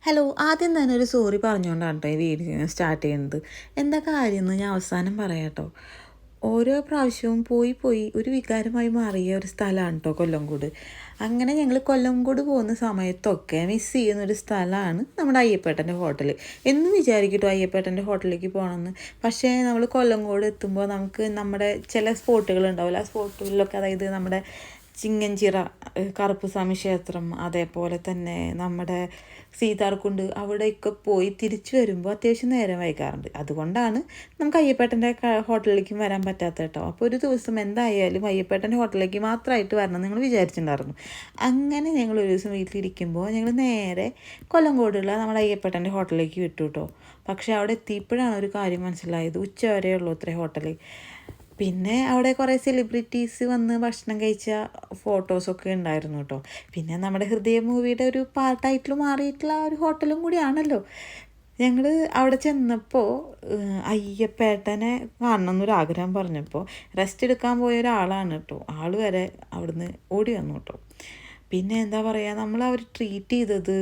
Hello, ആദ്യം തന്നെ ഒരു സോറി പറഞ്ഞുകൊണ്ടാണ് കേട്ടോ ഈ വീഡിയോ സ്റ്റാർട്ട് ചെയ്യുന്നത്. എന്താ കാര്യം എന്ന് ഞാൻ അവസാനം പറയാം കേട്ടോ. ഓരോ പ്രാവശ്യവും പോയി ഒരു വികാരമായി മാറിയ ഒരു സ്ഥലമാണ് കേട്ടോ കൊല്ലംകോട്. അങ്ങനെ ഞങ്ങൾ കൊല്ലംകോട് പോകുന്ന സമയത്തൊക്കെ മിസ് ചെയ്യുന്നൊരു സ്ഥലമാണ് നമ്മുടെ അയ്യപ്പേട്ടൻ്റെ ഹോട്ടൽ. എന്നും വിചാരിക്കും കേട്ടോ അയ്യപ്പേട്ടൻ്റെ ഹോട്ടലിലേക്ക് പോകണമെന്ന്. പക്ഷേ നമ്മൾ കൊല്ലംകോട് എത്തുമ്പോൾ നമുക്ക് നമ്മുടെ ചില സ്പോട്ടുകൾ ഉണ്ടാവില്ല. ആ സ്പോട്ടുകളിലൊക്കെ അതായത് നമ്മുടെ ചിങ്ങഞ്ചിറ കറുപ്പുസ്വാമി ക്ഷേത്രം, അതേപോലെ തന്നെ നമ്മുടെ സീതാർകുണ്ട്, അവിടെയൊക്കെ പോയി തിരിച്ചു വരുമ്പോൾ അത്യാവശ്യം നേരം വൈകാറുണ്ട്. അതുകൊണ്ടാണ് നമുക്ക് അയ്യപ്പേട്ടൻ്റെ ഹോട്ടലിലേക്കും വരാൻ പറ്റാത്ത കേട്ടോ. അപ്പോൾ ഒരു ദിവസം എന്തായാലും അയ്യപ്പേട്ടൻ്റെ ഹോട്ടലിലേക്ക് മാത്രമായിട്ട് വരണം നിങ്ങൾ വിചാരിച്ചിട്ടുണ്ടായിരുന്നു. അങ്ങനെ ഞങ്ങൾ ഒരു ദിവസം വീട്ടിലിരിക്കുമ്പോൾ ഞങ്ങൾ നേരെ കൊല്ലംകോടുള്ള നമ്മുടെ അയ്യപ്പേട്ടൻ്റെ ഹോട്ടലിലേക്ക് വിട്ടു കേട്ടോ. പക്ഷേ അവിടെ എത്തിയപ്പോഴാണ് ഒരു കാര്യം മനസ്സിലായത്. ഉച്ച വരെയുള്ളൂ ഇത്ര ഹോട്ടൽ. പിന്നെ അവിടെ കുറേ സെലിബ്രിറ്റീസ് വന്ന് ഭക്ഷണം കഴിച്ച ഫോട്ടോസൊക്കെ ഉണ്ടായിരുന്നു കേട്ടോ. പിന്നെ നമ്മുടെ ഹൃദയ മൂവിയുടെ ഒരു പാർട്ടായിട്ട് മാറിയിട്ടുള്ള ഒരു ഹോട്ടലും കൂടിയാണല്ലോ. ഞങ്ങൾ അവിടെ ചെന്നപ്പോൾ അയ്യപ്പേട്ടനെ കാണണം എന്നൊരാഗ്രഹം പറഞ്ഞപ്പോൾ റെസ്റ്റ് എടുക്കാൻ പോയ ഒരാളാണ് കേട്ടോ. ആൾ വരെ അവിടുന്ന് ഓടി വന്നു കേട്ടോ. പിന്നെ എന്താ പറയുക, നമ്മൾ അവർ ട്രീറ്റ് ചെയ്തത്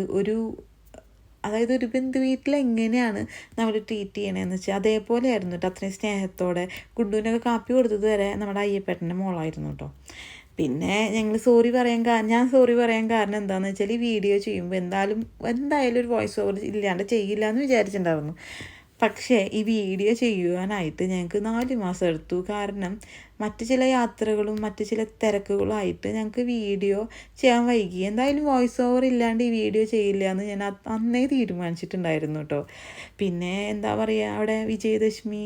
അതായത് ഒരു ബന്ധു വീട്ടിൽ എങ്ങനെയാണ് നമ്മൾ ട്രീറ്റ് ചെയ്യണമെന്ന് വെച്ചാൽ അതേപോലെ ആയിരുന്നു കേട്ടോ. അത്രയും സ്നേഹത്തോടെ ഗുണ്ടുവിനൊക്കെ കാപ്പി കൊടുത്തത് വരെ നമ്മുടെ അയ്യപ്പേട്ടൻ്റെ മോളായിരുന്നു കേട്ടോ. പിന്നെ ഞാൻ സോറി പറയാൻ കാരണം എന്താണെന്ന് വെച്ചാൽ ഈ വീഡിയോ ചെയ്യുമ്പോൾ എന്തായാലും ഒരു വോയിസ് ഓവർ ഇല്ലാണ്ട് ചെയ്യില്ല എന്ന് വിചാരിച്ചിട്ടുണ്ടായിരുന്നു. പക്ഷേ ഈ വീഡിയോ ചെയ്യുവാനായിട്ട് ഞങ്ങൾക്ക് 4 മാസം എടുത്തു. കാരണം മറ്റ് ചില യാത്രകളും മറ്റ് ചില തിരക്കുകളും ആയിട്ട് ഞങ്ങൾക്ക് വീഡിയോ ചെയ്യാൻ വൈകി. എന്തായാലും വോയിസ് ഓവർ ഇല്ലാണ്ട് ഈ വീഡിയോ ചെയ്യില്ല എന്ന് ഞാൻ അന്നേ തീരുമാനിച്ചിട്ടുണ്ടായിരുന്നു കേട്ടോ. പിന്നെ എന്താ പറയുക, അവിടെ വിജയദശമി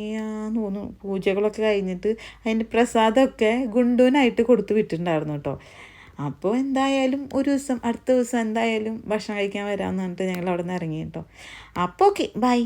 തോന്നുന്നു പൂജകളൊക്കെ കഴിഞ്ഞിട്ട് അതിൻ്റെ പ്രസാദമൊക്കെ ഗുണ്ടുവിനായിട്ട് കൊടുത്തു വിട്ടിട്ടുണ്ടായിരുന്നു കേട്ടോ. അപ്പോൾ എന്തായാലും അടുത്ത ദിവസം എന്തായാലും ഭക്ഷണം കഴിക്കാൻ വരാമെന്ന് പറഞ്ഞിട്ട് ഞങ്ങൾ അവിടെ നിന്ന് ഇറങ്ങി കേട്ടോ. അപ്പോൾ ഓക്കെ, ബൈ.